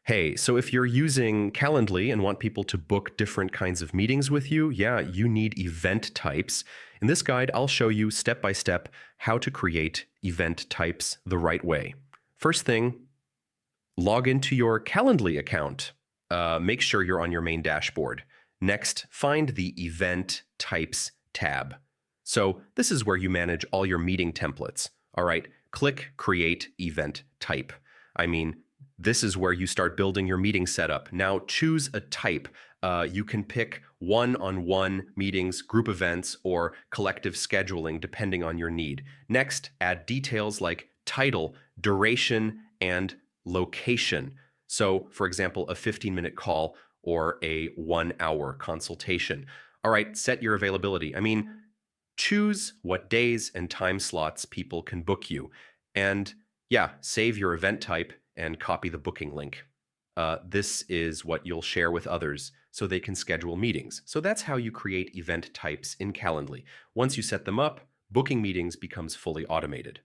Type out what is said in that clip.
Hey, so if you're using Calendly and want people to book different kinds of meetings with you, yeah, you need event types. In this guide, I'll show you step by step how to create event types the right way. First thing, log into your Calendly account. Make sure you're on your main dashboard. Next, find the Event Types tab. So this is where you manage all your meeting templates. All right, click Create Event Type. This is where you start building your meeting setup. Now choose a type. You can pick one-on-one meetings, group events, or collective scheduling, depending on your need. Next, add details like title, duration, and location. So, for example, a 15-minute call or a 1-hour consultation. All right, set your availability. Choose what days and time slots people can book you. And yeah, save your event type and copy the booking link. This is what you'll share with others so they can schedule meetings. So that's how you create event types in Calendly. Once you set them up, booking meetings becomes fully automated.